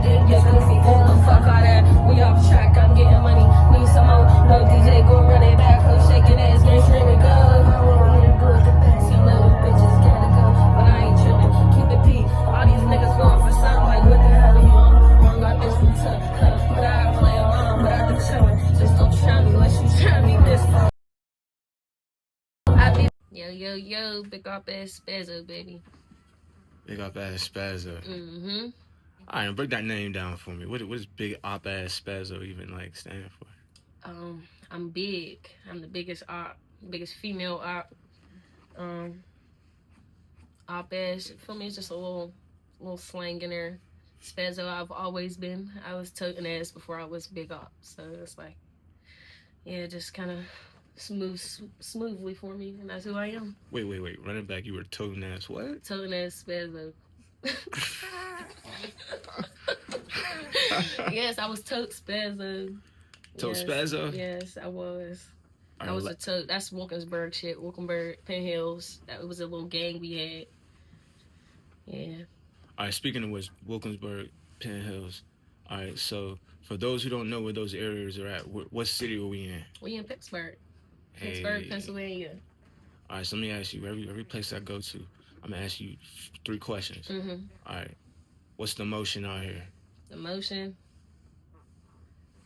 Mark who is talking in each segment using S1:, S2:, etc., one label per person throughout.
S1: your dick is goofy. Oh, fuck all that, we off track, I'm getting money. Need some more, no DJ, go run it back. Her shaking ass, get screaming, go. I want me to do it the best, you little bitches gotta go. But I ain't tripping, keep it P. All these niggas going for something like, what the hell are you on? Wrong got this from tuck, but I play along, but I be chillin'. Just don't try me unless you try me this. Yo, big Opp Spazzø, baby.
S2: Big Opp Spazzø.
S1: Mm-hmm.
S2: All right, break that name down for me. What does Big Opp Spazzø even like stand for?
S1: I'm big. I'm the biggest Opp, biggest female Opp. Opp for me, it's just a little slang in there. Spazzø, I've always been. I was toting ass before I was Big Opp, so it's like, yeah, just kind of smoothly for me, and that's who I am.
S2: Wait, run it back. You were toting ass what?
S1: Toting ass Spazzø. Yes, I was tote Spazzø.
S2: Tote Spazzø?
S1: Yes, I was. I was a tote. That's Wilkinsburg shit. Wilkinsburg, Penn Hills. That was a little gang we had. Yeah.
S2: All right, speaking of which, Wilkinsburg, Penn Hills. All right, so for those who don't know where those areas are at, what city are we in?
S1: We in Pittsburgh. Pittsburgh, Pennsylvania.
S2: All right, so let me ask you, every place I go to, I'm going to ask you 3 questions.
S1: Mm-hmm.
S2: All right, what's the motion out here?
S1: The motion?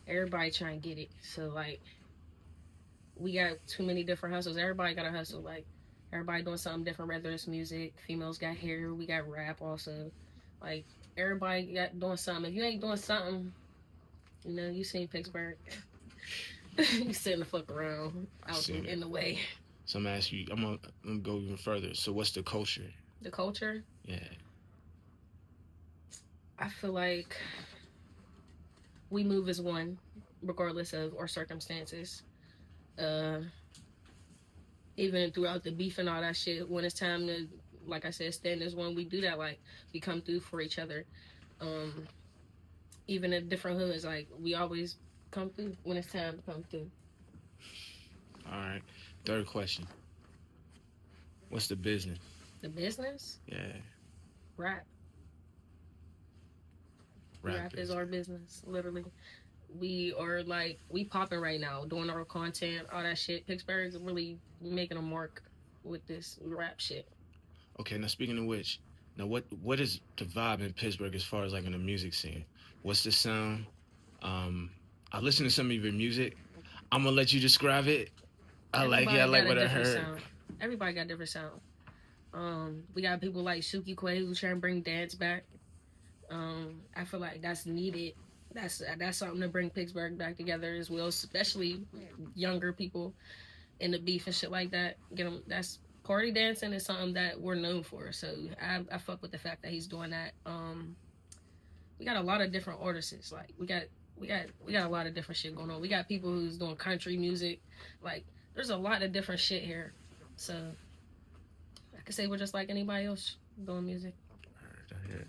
S1: Everybody trying to get it. So, like, we got too many different hustles. Everybody got a hustle. Like, everybody doing something different, whether it's music, females got hair, we got rap also. Like, everybody got doing something. If you ain't doing something, you know, you seen Pittsburgh. You sitting the fuck around out in the way.
S2: So I'm gonna ask you, I'm gonna go even further. So what's the culture?
S1: The culture?
S2: Yeah.
S1: I feel like we move as one, regardless of our circumstances. Even throughout the beef and all that shit, when it's time to, like I said, stand as one, we do that. Like, we come through for each other. Even in different hoods, like, we always come through when it's time to come through.
S2: All right. 3rd question. What's the business?
S1: The business?
S2: Yeah.
S1: Rap. Rap is our business, literally. We are like, we popping right now, doing our content, all that shit. Pittsburgh's really making a mark with this rap shit.
S2: Okay, now speaking of which, now what is the vibe in Pittsburgh as far as like in the music scene? What's the sound? I listened to some of your music. I'm gonna let you describe it. I like what I heard.
S1: Sound. Everybody got different sound. We got people like Suki Quay who trying to bring dance back. I feel like that's needed. That's something to bring Pittsburgh back together as well, especially younger people in the beef and shit like that. Get them. That's party dancing is something that we're known for. So I fuck with the fact that he's doing that. We got a lot of different artists. Like we got a lot of different shit going on. We got people who's doing country music. Like there's a lot of different shit here. So I could say we're just like anybody else doing music.
S2: I hear it.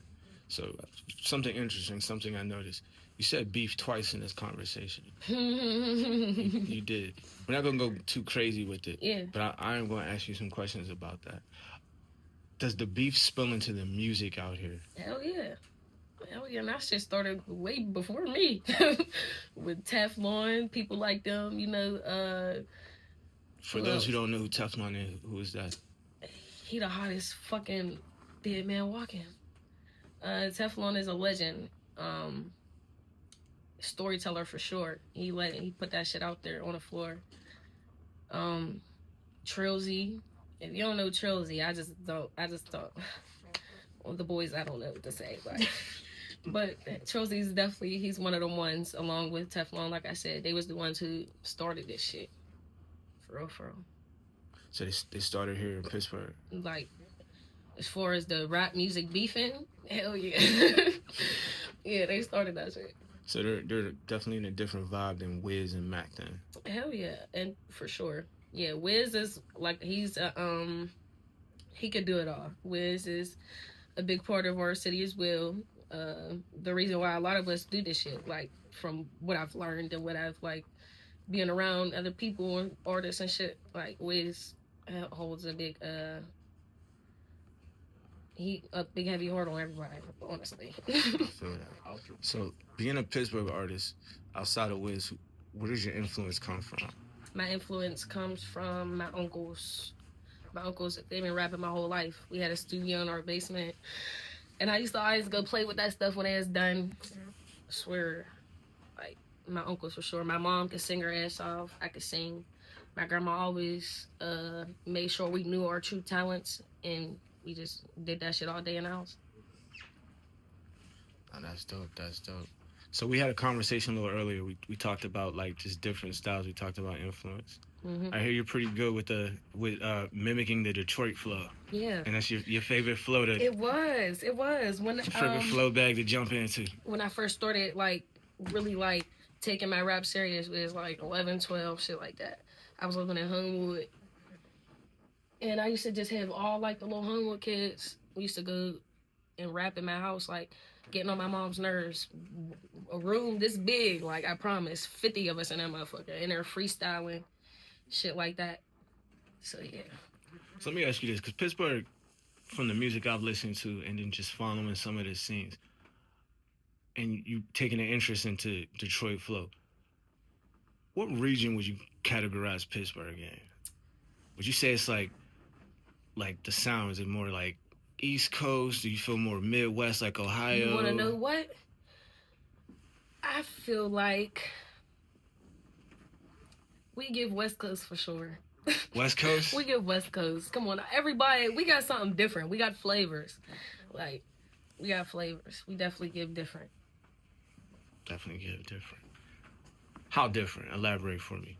S2: So something interesting, something I noticed. You said beef twice in this conversation. You did. We're not going to go too crazy with it.
S1: Yeah.
S2: But I am going to ask you some questions about that. Does the beef spill into the music out here?
S1: Hell yeah. And that shit started way before me. With Teflon, people like them, you know.
S2: For those who don't know who Teflon is, who is that?
S1: He the hottest fucking dead man walking. Teflon is a legend. Storyteller for sure. He put that shit out there on the floor. Trilzy. If you don't know Trilzy, I just don't. Well, the boys, I don't know what to say, but Trilzy's definitely, he's one of the ones, along with Teflon, like I said, they was the ones who started this shit. For real.
S2: So they started here in Pittsburgh.
S1: Like, as far as the rap music beefing, hell yeah. Yeah, they started that shit.
S2: So they're definitely in a different vibe than Wiz and Mac then.
S1: Hell yeah, and for sure. Yeah, Wiz is like, he's he could do it all. Wiz is a big part of our city as well. The reason why a lot of us do this shit, like from what I've learned and what I've like being around other people and artists and shit, like Wiz holds a big he a big heavy heart on everybody, honestly.
S2: I feel that. So, being a Pittsburgh artist, outside of Wiz, where does your influence come from?
S1: My influence comes from my uncles. My uncles, they've been rapping my whole life. We had a studio in our basement. And I used to always go play with that stuff when it was done. I swear, like, my uncles for sure. My mom could sing her ass off. I could sing. My grandma always made sure we knew our true talents, and we just did that shit all day in the house.
S2: Oh, that's dope. That's dope. So we had a conversation a little earlier. We talked about like just different styles. We talked about influence. I hear you're pretty good with mimicking the Detroit flow.
S1: Yeah.
S2: And that's your favorite flow to.
S1: It was when
S2: Your favorite flow bag to jump into.
S1: When I first started like really like taking my rap serious, it was like 11, 12, shit like that. I was living in Homewood, and I used to just have all like the little Homewood kids. We used to go and rap in my house, like getting on my mom's nerves. A room this big, like I promise, 50 of us in that motherfucker, and they're freestyling, shit like that. So yeah.
S2: So let me ask you this, because Pittsburgh, from the music I've listened to, and then just following some of the scenes, and you taking an interest into Detroit flow, what region would you categorize Pittsburgh in? Would you say it's like the sound? Is it more like East Coast? Do you feel more Midwest, like Ohio?
S1: You want to know what? I feel like we give West Coast for sure.
S2: West Coast?
S1: We give West Coast. Come on, everybody. We got something different. We got flavors. Like, we got flavors. We definitely give different.
S2: Definitely give different. How different? Elaborate for me.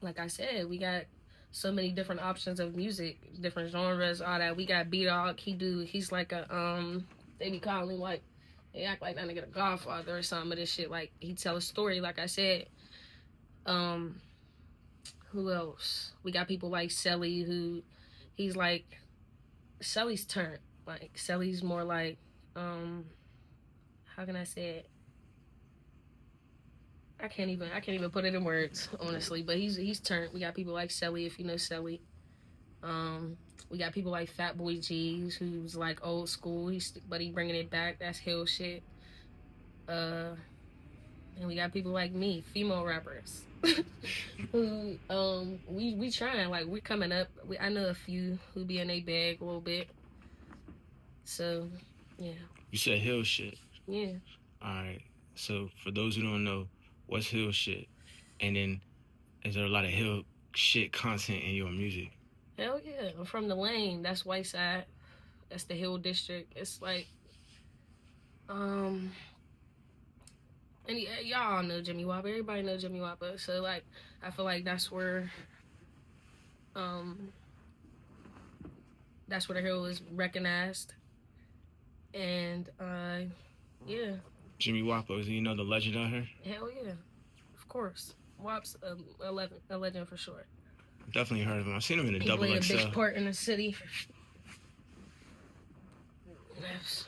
S1: Like I said, we got so many different options of music, different genres, all that. We got B-Dog. He's like a, they be calling him like, they act like that nigga the Godfather or something of this shit. Like, he tell a story, like I said. Who else? We got people like Selly, who he's like, Selly's turn. Like, Selly's more like, how can I say it? I can't even put it in words, honestly. But he's turned. We got people like Selly, if you know Selly. We got people like Fat Boy G's, who's like old school. But he bringing it back. That's hill shit. And we got people like me, female rappers, who we trying, like, we're coming up. I know a few who be in their bag a little bit. So yeah.
S2: You said hill shit.
S1: Yeah.
S2: All right. So for those who don't know, what's hill shit? And then, is there a lot of hill shit content in your music?
S1: Hell yeah. I'm from the lane. That's Whiteside. That's the Hill District. It's like, and y'all know Jimmy Whopper. Everybody know Jimmy Whopper. So, like, I feel like that's where the hill is recognized. And, yeah.
S2: Jimmy Whopper, is he the legend out here?
S1: Hell yeah. Of course. Wop's a legend for sure.
S2: Definitely heard of him. I've seen him in a double XL.
S1: He played a big part in the city. Yes.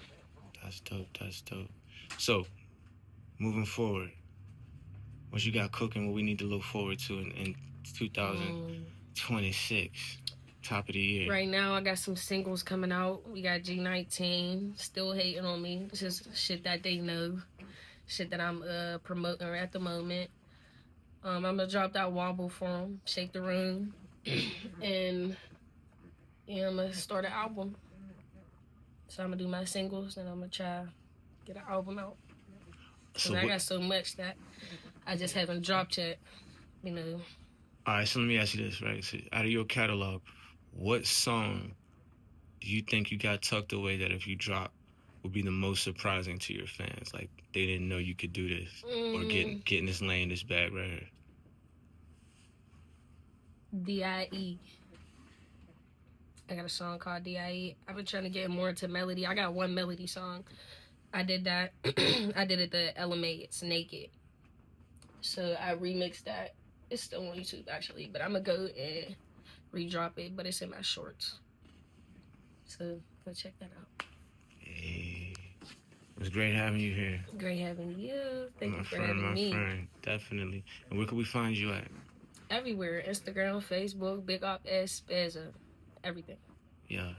S2: That's dope. That's dope. So, moving forward, what you got cooking, what we need to look forward to in 2026, top of the year?
S1: Right now, I got some singles coming out. We got G19, Still Hating on Me. This is shit that they know. Shit that I'm promoting at the moment. I'm going to drop that wobble for them, Shake the Room. And yeah, I'm going to start an album. So I'm going to do my singles, and I'm going to try get an album out. So I got so much that I just haven't dropped yet, All
S2: right, so let me ask you this, right? So out of your catalog, what song do you think you got tucked away that if you drop would be the most surprising to your fans? Like, they didn't know you could do this or get in this lane, this bag right here.
S1: D.I.E. I got a song called D.I.E. I've been trying to get more into melody. I got one melody song. I did that. I did it the LMA. It's Naked. So I remixed that. It's still on YouTube, actually. But I'm going to go and re-drop it. But it's in my shorts. So go check that out.
S2: Hey. It was great having you here.
S1: Great having you. Thank you for having me.
S2: My friend, definitely. And where can we find you at?
S1: Everywhere. Instagram, Facebook, Big Opp Spazzø. Everything.
S2: Yeah.